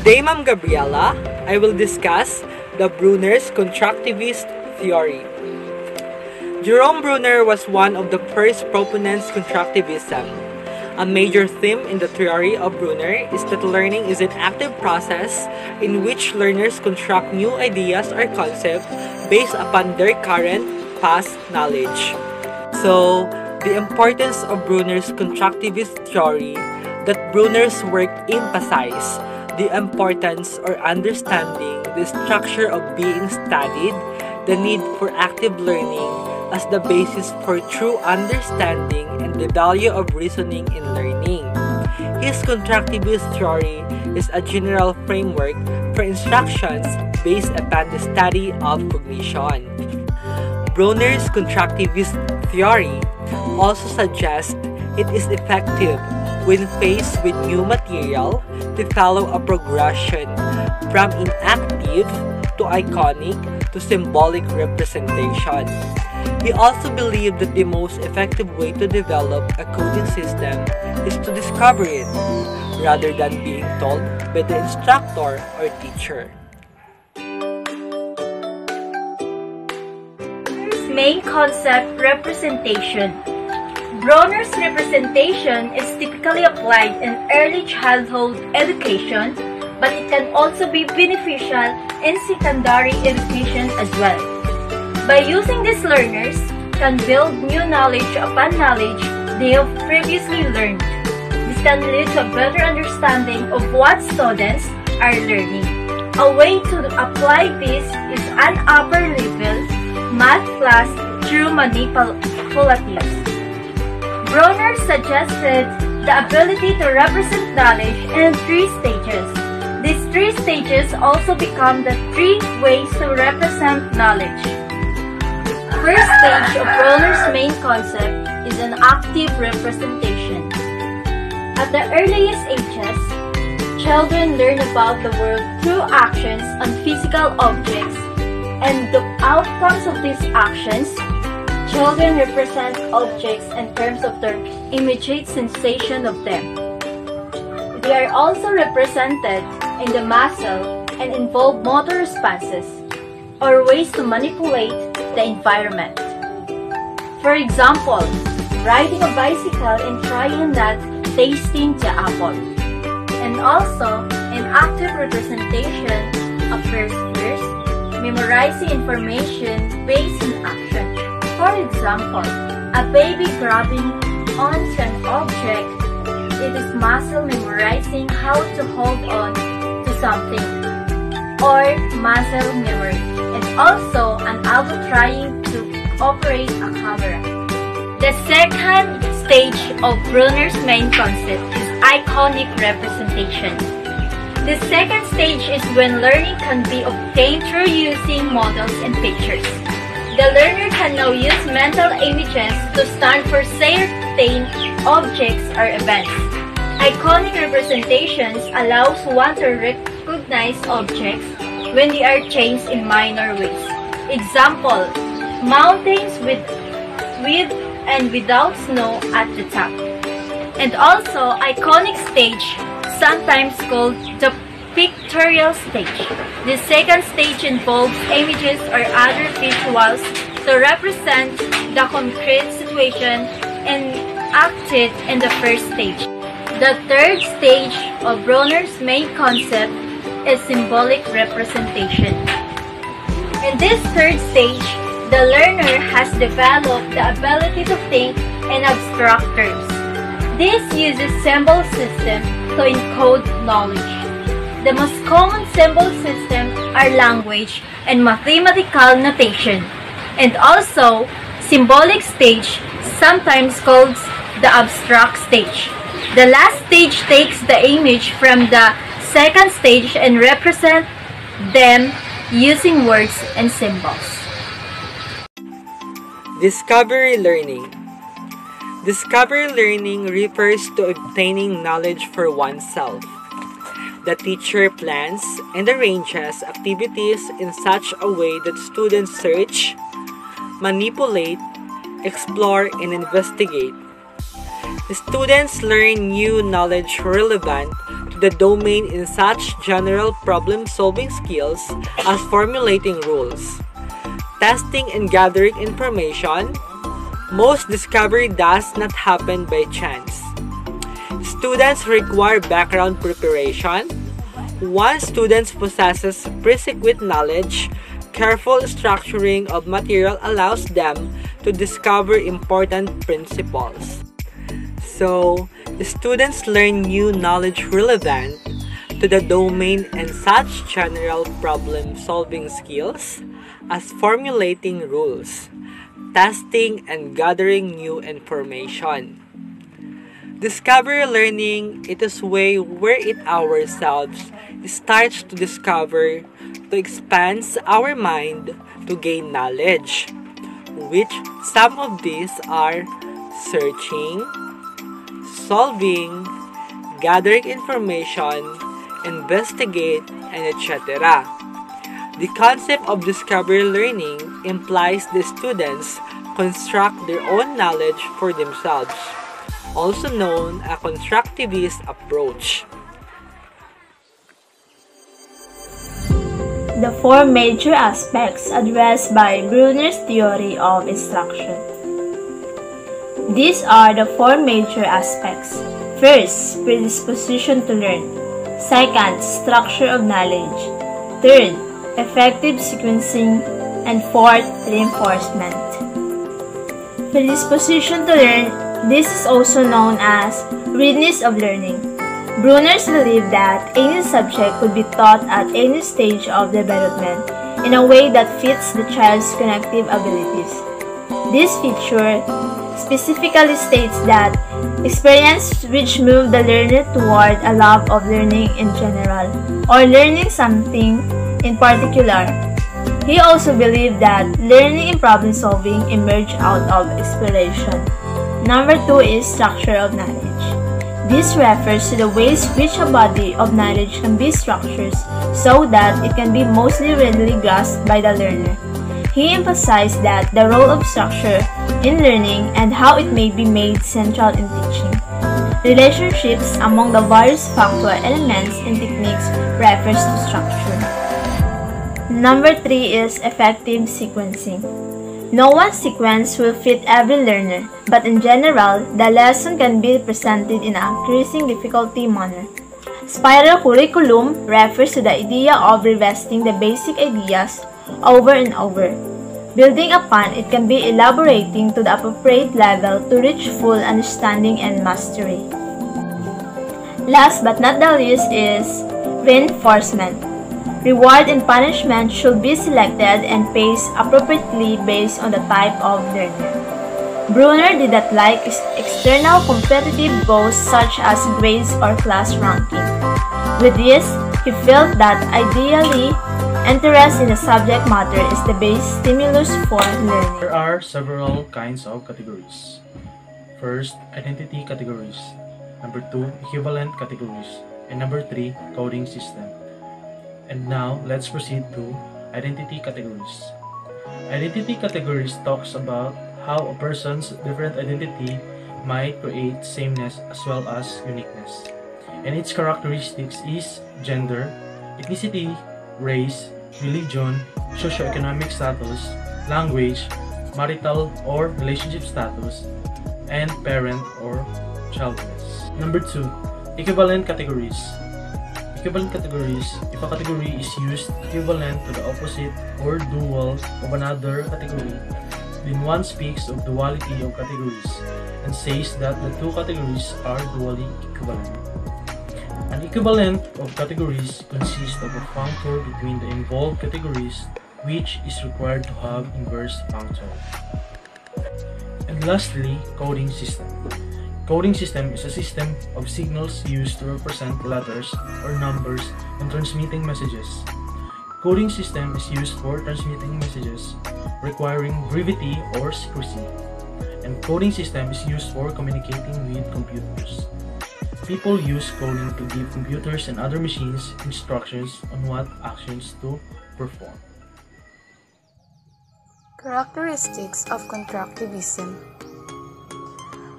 Today, Ma'am Gabriela, I will discuss the Brunner's constructivist theory. Jerome Brunner was one of the first proponents of constructivism. A major theme in the theory of Brunner is that learning is an active process in which learners construct new ideas or concepts based upon their current past knowledge. So, the importance of Brunner's constructivist theory that Brunner's work emphasized the importance or understanding the structure of being studied, the need for active learning as the basis for true understanding and the value of reasoning in learning. His constructivist theory is a general framework for instructions based upon the study of cognition. Brunner's constructivist theory also suggests it is effective when faced with new material to follow a progression from inactive to iconic to symbolic representation. He also believed that the most effective way to develop a coding system is to discover it, rather than being told by the instructor or teacher. Main concept: representation. Brunner's representation is typically applied in early childhood education, but it can also be beneficial in secondary education as well. By using this, learners can build new knowledge upon knowledge they have previously learned. This can lead to a better understanding of what students are learning. A way to apply this is an upper level math class through manipulatives. Brunner suggested the ability to represent knowledge in 3 stages. These 3 stages also become the 3 ways to represent knowledge. First stage of Brunner's main concept is an active representation. At the earliest ages, children learn about the world through actions on physical objects, and the outcomes of these actions. Children represent objects in terms of their immediate sensation of them. They are also represented in the muscle and involve motor responses, or ways to manipulate the environment. For example, riding a bicycle and trying not tasting the apple. And also, an active representation occurs first, memorizing information based on action. For example, a baby grabbing onto an object, it is muscle memorizing how to hold on to something, or muscle memory, and also an adult trying to operate a camera. The second stage of Brunner's main concept is iconic representation. The second stage is when learning can be obtained through using models and pictures. The learner can now use mental images to stand for certain objects or events. Iconic representations allows one to recognize objects when they are changed in minor ways. Example, mountains with and without snow at the top. And also, iconic stage, sometimes called the pictorial stage. The second stage involves images or other visuals to represent the concrete situation enacted in the first stage. The third stage of Brunner's main concept is symbolic representation. In this third stage, the learner has developed the ability to think in abstract terms. This uses symbol system to encode knowledge. The most common symbol systems are language and mathematical notation, and also symbolic stage, sometimes called the abstract stage. The last stage takes the image from the second stage and represents them using words and symbols. Discovery learning. Discovery learning refers to obtaining knowledge for oneself. The teacher plans and arranges activities in such a way that students search, manipulate, explore, and investigate. The students learn new knowledge relevant to the domain in such general problem-solving skills as formulating rules, testing and gathering information. Most discovery does not happen by chance. Students require background preparation. Once students possesses prerequisite knowledge, careful structuring of material allows them to discover important principles. So, students learn new knowledge relevant to the domain and such general problem-solving skills as formulating rules, testing and gathering new information. Discovery learning, it is way where it ourselves starts to discover, to expand our mind, to gain knowledge, which some of these are searching, solving, gathering information, investigate, and etc. The concept of discovery learning implies the students construct their own knowledge for themselves, also known as a constructivist approach. The four major aspects addressed by Bruner's theory of instruction. These are the four major aspects. First, predisposition to learn. Second, structure of knowledge. Third, effective sequencing. And fourth, reinforcement. Predisposition to learn. This is also known as readiness of learning. Bruners believed that any subject could be taught at any stage of development in a way that fits the child's cognitive abilities. This feature specifically states that experience which move the learner toward a love of learning in general or learning something in particular. He also believed that learning and problem solving emerge out of exploration. Number 2 is structure of knowledge. This refers to the ways which a body of knowledge can be structured so that it can be mostly readily grasped by the learner. He emphasized that the role of structure in learning and how it may be made central in teaching. Relationships among the various factual elements and techniques refers to structure. Number 3 is effective sequencing. No one sequence will fit every learner, but in general, the lesson can be presented in an increasing difficulty manner. Spiral curriculum refers to the idea of revisiting the basic ideas over and over. Building upon it can be elaborating to the appropriate level to reach full understanding and mastery. Last but not the least is reinforcement. Reward and punishment should be selected and paced appropriately based on the type of learner. Bruner did not like external competitive goals such as grades or class ranking. With this, he felt that ideally, interest in the subject matter is the base stimulus for learning. There are several kinds of categories. First, identity categories. Number 2, equivalent categories. And number 3, coding system. And now, let's proceed to identity categories. Identity categories talks about how a person's different identity might create sameness as well as uniqueness. And its characteristics is gender, ethnicity, race, religion, socioeconomic status, language, marital or relationship status, and parent or childless. Number 2, equivalent categories. Equivalent categories, if a category is used equivalent to the opposite or dual of another category, then one speaks of duality of categories and says that the two categories are dually equivalent. An equivalent of categories consists of a functor between the involved categories which is required to have inverse functor. And lastly, coding system. Coding system is a system of signals used to represent letters or numbers when transmitting messages. Coding system is used for transmitting messages requiring brevity or secrecy. And coding system is used for communicating with computers. People use coding to give computers and other machines instructions on what actions to perform. Characteristics of constructivism.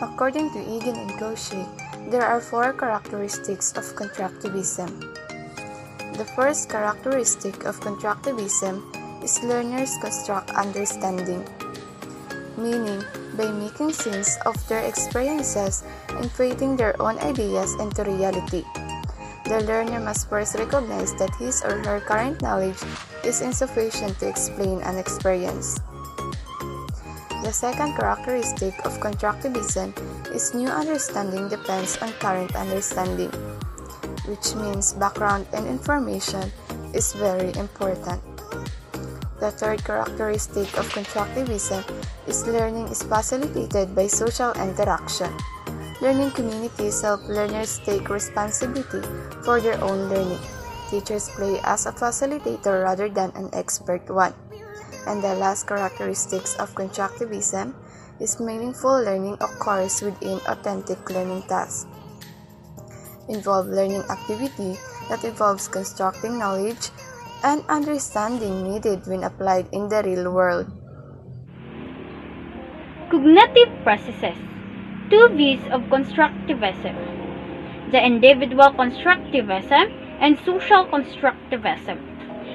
According to Egan and Cauchy, There are 4 characteristics of constructivism. The first characteristic of constructivism is learners construct understanding, meaning by making sense of their experiences and creating their own ideas into reality. The learner must first recognize that his or her current knowledge is insufficient to explain an experience. The second characteristic of constructivism is new understanding depends on current understanding, which means background and information is very important. The third characteristic of constructivism is learning is facilitated by social interaction. Learning communities help learners take responsibility for their own learning. Teachers play as a facilitator rather than an expert one. And the last characteristics of constructivism is meaningful learning occurs within authentic learning tasks. Involve learning activity that involves constructing knowledge and understanding needed when applied in the real world. Cognitive processes. 2 views of constructivism: the individual constructivism and social constructivism.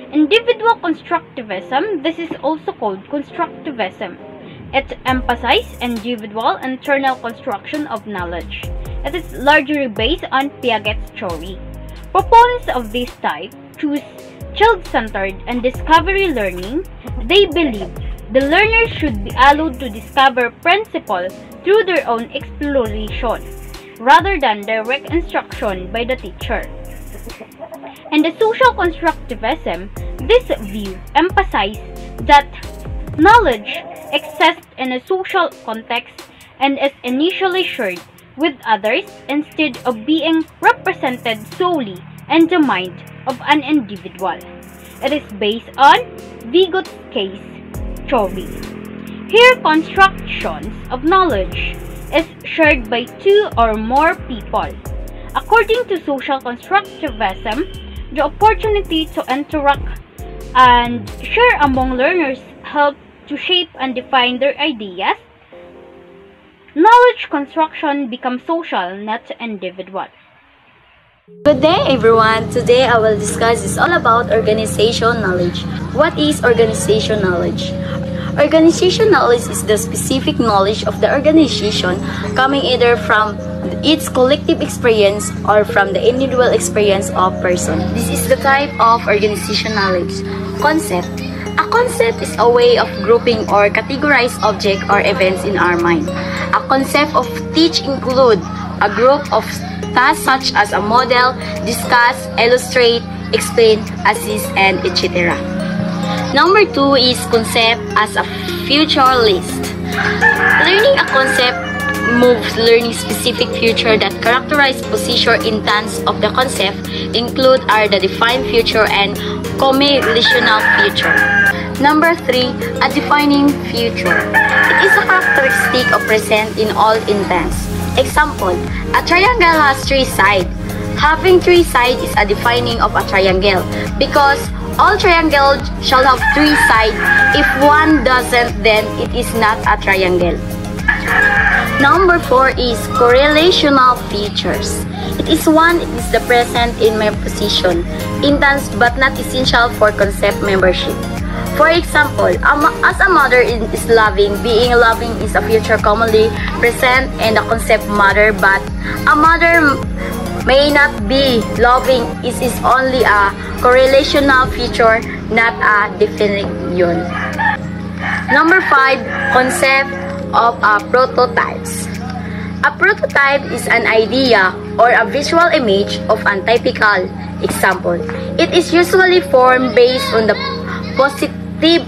Individual constructivism, this is also called constructivism. It emphasizes individual internal construction of knowledge. It is largely based on Piaget's theory. Proponents of this type choose child-centered and discovery learning. They believe the learners should be allowed to discover principles through their own exploration, rather than direct instruction by the teacher. And the social constructivism, this view emphasizes that knowledge exists in a social context and is initially shared with others instead of being represented solely in the mind of an individual. It is based on Vygotski's theory. Here, constructions of knowledge is shared by 2 or more people. According to social constructivism, the opportunity to interact and share among learners help to shape and define their ideas. Knowledge construction becomes social, not individual. Good day everyone! Today I will discuss is all about organization knowledge. What is organization knowledge? Organization knowledge is the specific knowledge of the organization coming either from its collective experience or from the individual experience of person. This is the type of organization knowledge. Concept. A concept is a way of grouping or categorize objects or events in our mind. A concept of teach include a group of tasks such as a model, discuss, illustrate, explain, assist, and etc. Number 2 is concept as a future list. Learning a concept moves learning specific future that characterize position intents of the concept include are the defined future and combinational future. Number 3, a defining future. It is a characteristic of present in all intents. Example, a triangle has 3 sides. Having 3 sides is a defining of a triangle because all triangles shall have 3 sides. If one doesn't, then it is not a triangle. Number 4 is correlational features. It is the present in my position, intense but not essential for concept membership. For example, as a mother is loving, being loving is a future commonly present in the concept mother, but a mother may not be loving. It is only a correlational feature, not a definition. Number 5, concept of prototypes. A prototype is an idea or a visual image of a typical example. It is usually formed based on the positive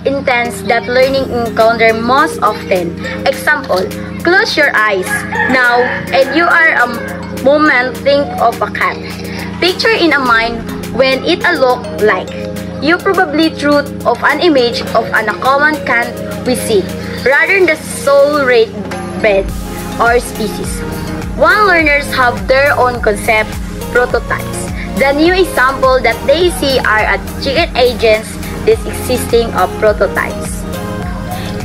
intents that learning encounter most often. Example, close your eyes now and you are a moment think of a cat. Picture in a mind when it a look like. You probably truth of an image of an common cat we see, rather than the sole rate breed or species. One learners have their own concept prototypes. The new example that they see are at chicken agents this existing of prototypes.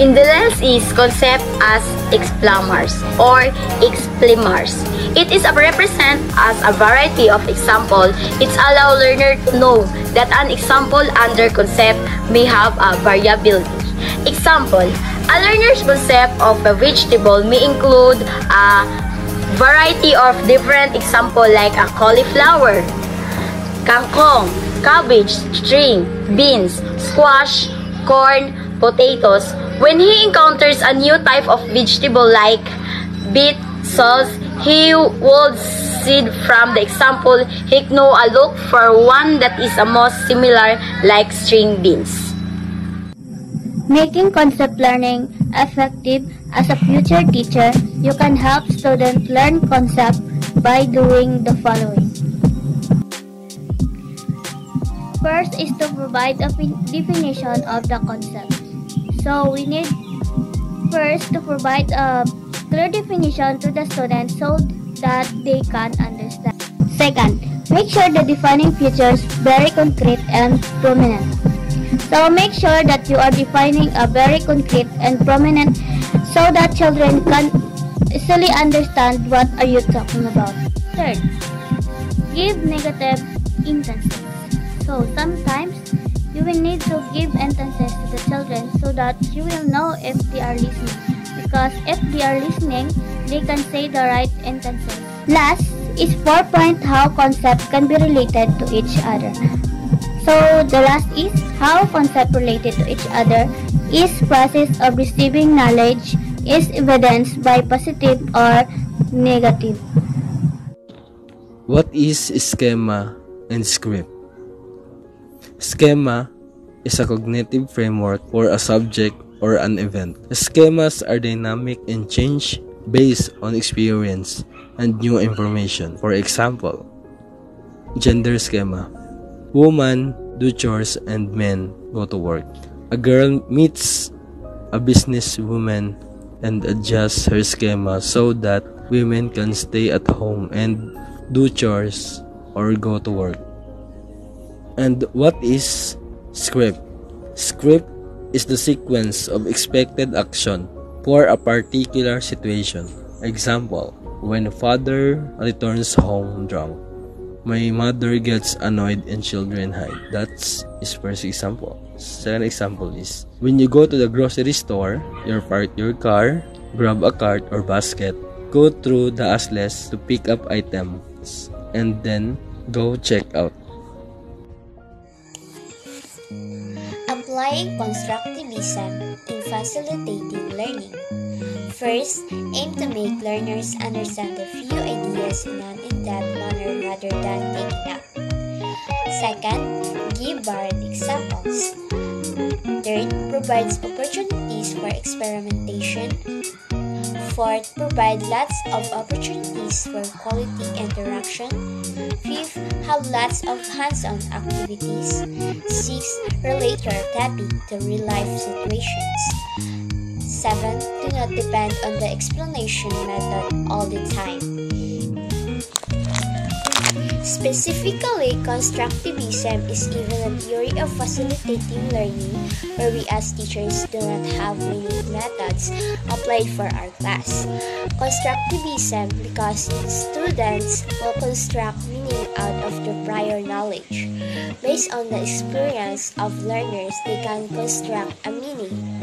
In the last is concept as exclamers or exprimers. It is represent as a variety of example. It allows learner to know that an example under concept may have a variability. Example, a learner's concept of a vegetable may include a variety of different example like a cauliflower, kangkong, cabbage, string, beans, squash, corn, potatoes. When he encounters a new type of vegetable like beet sauce, he would see from the example he know a look for one that is most similar like string beans. Making concept learning effective as a future teacher, you can help students learn concept by doing the following. First is to provide a definition of the concept. So we need first to provide a clear definition to the students so that they can understand. Second, make sure the defining features very concrete and prominent. So make sure that you are defining a very concrete and prominent so that children can easily understand what are you talking about. Third, give negative instances. So sometimes you will need to give instances to the children so that you will know if they are listening. Because if they are listening, they can say the right instances. Last is 4-point how concepts can be related to each other. So the last is how concept related to each other is process of receiving knowledge is evidenced by positive or negative. What is schema and script? Schema is a cognitive framework for a subject or an event. Schemas are dynamic and change based on experience and new information. For example, gender schema. Women do chores and men go to work. A girl meets a businesswoman and adjusts her schema so that women can stay at home and do chores or go to work. And what is script? Script is the sequence of expected action for a particular situation. Example, when father returns home drunk, my mother gets annoyed and children hide. That's his first example. Second example is, when you go to the grocery store, you park your car, grab a cart or basket, go through the aisles to pick up items, and then go check out. Applying constructivism in facilitating learning. First, aim to make learners understand the few ideas in an in-depth manner rather than taking up. Second, give varied examples. Third, provides opportunities for experimentation. Fourth, provide lots of opportunities for quality interaction. Fifth, have lots of hands-on activities. Sixth, relate your topic to real-life situations. 7. Do not depend on the explanation method all the time. Specifically, constructivism is even a theory of facilitating learning where we as teachers do not have many methods applied for our class. Constructivism because students will construct meaning out of the prior knowledge. Based on the experience of learners, they can construct a meaning.